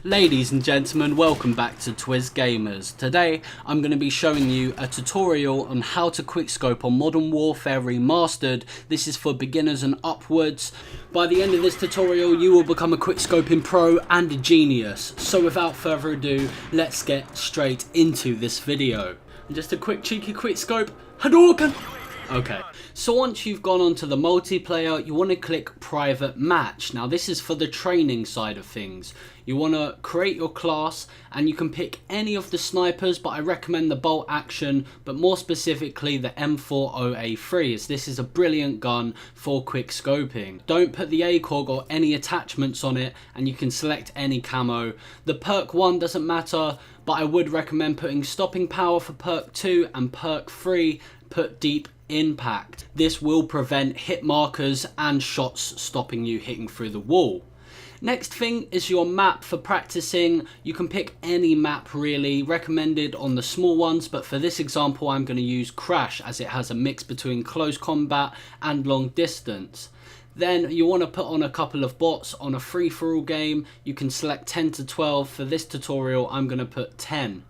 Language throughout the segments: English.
Ladies and gentlemen, welcome back to Twizz Gamers. Today I'm going to be showing you a tutorial on how to quickscope on Modern Warfare Remastered. This is for beginners and upwards. By the end of this tutorial you will become a quickscoping pro and a genius. So without further ado, let's get straight into this video. And just a quick cheeky quickscope. Hadouken! Okay, so once you've gone onto the multiplayer, you want to click private match. Now this is for the training side of things. You want to create your class and you can pick any of the snipers, but I recommend the bolt action, but more specifically the M40A3, as this is a brilliant gun for quickscoping. Don't put the ACOG or any attachments on it, and you can select any camo. The perk 1 doesn't matter, but I would recommend putting stopping power for perk 2 and perk 3 put deep impact. This will prevent hit markers and shots stopping you hitting through the wall. Next thing is your map for practicing. You can pick any map really, recommended on the small ones, but for this example I'm going to use Crash as it has a mix between close combat and long distance. Then you want to put on a couple of bots on a free-for-all game. You can select 10 to 12. For this tutorial I'm going to put 10.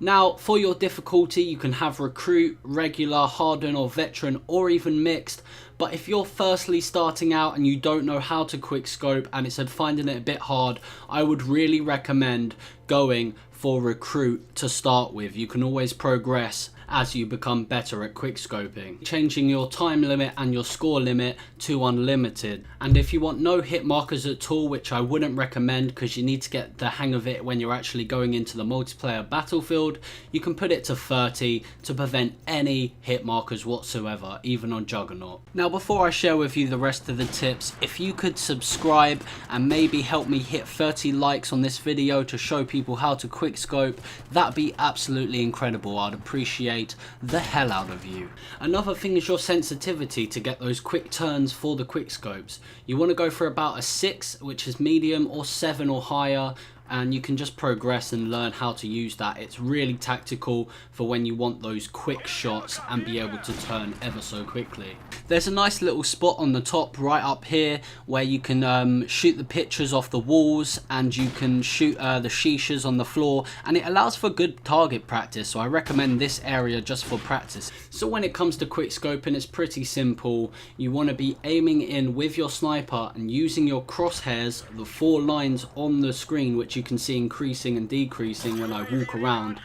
Now for your difficulty you can have recruit, regular, hardened or veteran, or even mixed. But if you're firstly starting out and you don't know how to quickscope and it's finding it a bit hard, I would really recommend going for recruit to start with. You can always progress as you become better at quickscoping. Changing your time limit and your score limit to unlimited. And if you want no hit markers at all, which I wouldn't recommend because you need to get the hang of it when you're actually going into the multiplayer battlefield, you can put it to 30 to prevent any hit markers whatsoever, even on Juggernaut. Now before I share with you the rest of the tips, if you could subscribe and maybe help me hit 30 likes on this video to show people how to quickscope, that'd be absolutely incredible. I'd appreciate the hell out of you. Another thing is your sensitivity to get those quick turns for the quickscopes. You want to go for about a 6, which is medium, or 7 or higher, and you can just progress and learn how to use that. It's really tactical for when you want those quick shots and be able to turn ever so quickly. There's a nice little spot on the top right up here where you can shoot the pictures off the walls, and you can shoot the shishas on the floor, and it allows for good target practice, so I recommend this area just for practice. So when it comes to quickscoping, it's pretty simple. You want to be aiming in with your sniper and using your crosshairs, the 4 lines on the screen, which you can see increasing and decreasing when I walk around.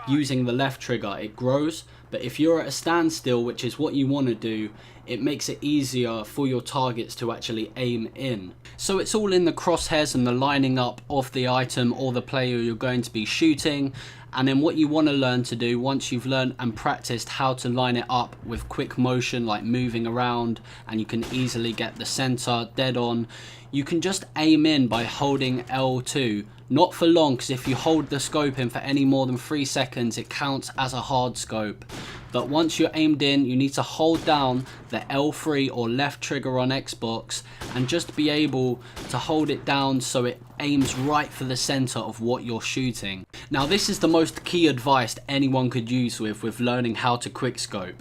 Using the left trigger it grows, but if you're at a standstill, which is what you want to do, it makes it easier for your targets to actually aim in. So it's all in the crosshairs and the lining up of the item or the player you're going to be shooting. And then what you want to learn to do, once you've learned and practiced how to line it up with quick motion like moving around, and you can easily get the center dead on, you can just aim in by holding L2. Not for long, because if you hold the scope in for any more than 3 seconds it counts as a hard scope. But once you're aimed in, you need to hold down the L3 or left trigger on Xbox and just be able to hold it down so it aims right for the center of what you're shooting. Now this is the most key advice anyone could use with learning how to quickscope.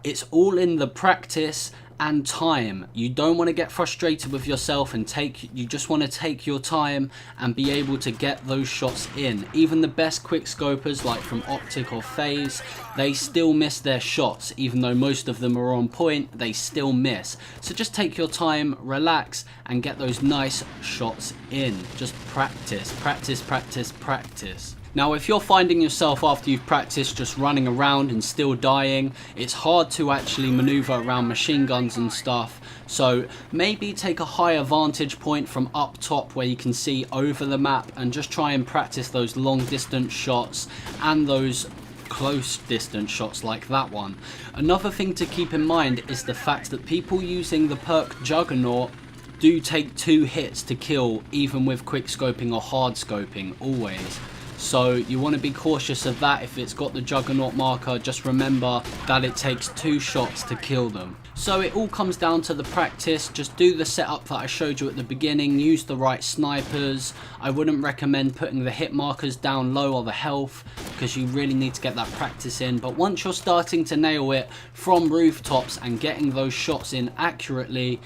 It's all in the practice and time. You don't want to get frustrated with yourself and you just want to take your time and be able to get those shots in. Even the best quickscopers like from Optic or FaZe, they still miss their shots. Even though most of them are on point, they still miss. So just take your time, relax, and get those nice shots in. Just practice, practice, practice, practice. Now if you're finding yourself after you've practiced just running around and still dying, it's hard to actually maneuver around machine guns and stuff. So maybe take a higher vantage point from up top where you can see over the map, and just try and practice those long distance shots and those close distance shots like that one. Another thing to keep in mind is the fact that people using the perk Juggernaut do take 2 hits to kill, even with quickscoping or hardscoping always. So you want to be cautious of that. If it's got the Juggernaut marker, just remember that it takes 2 shots to kill them. So it all comes down to the practice. Just do the setup that I showed you at the beginning. Use the right snipers. I wouldn't recommend putting the hit markers down low or the health, because you really need to get that practice in. But once you're starting to nail it from rooftops and getting those shots in accurately,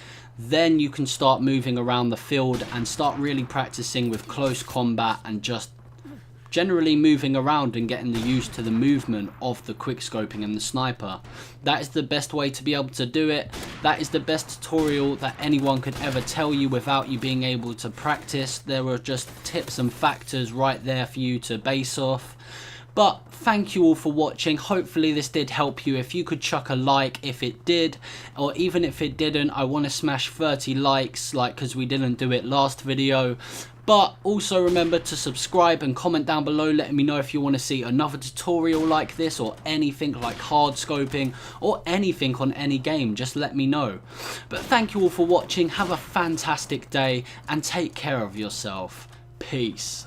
then you can start moving around the field and start really practicing with close combat and just generally moving around and getting used to the movement of the quickscoping and the sniper. That is the best way to be able to do it. That is the best tutorial that anyone could ever tell you without you being able to practice. There are just tips and factors right there for you to base off. But thank you all for watching. Hopefully this did help you. If you could chuck a like if it did, or even if it didn't, I want to smash 30 likes, like, because we didn't do it last video. But also remember to subscribe and comment down below letting me know if you want to see another tutorial like this, or anything like hardscoping, or anything on any game. Just let me know. But thank you all for watching. Have a fantastic day and take care of yourself. Peace.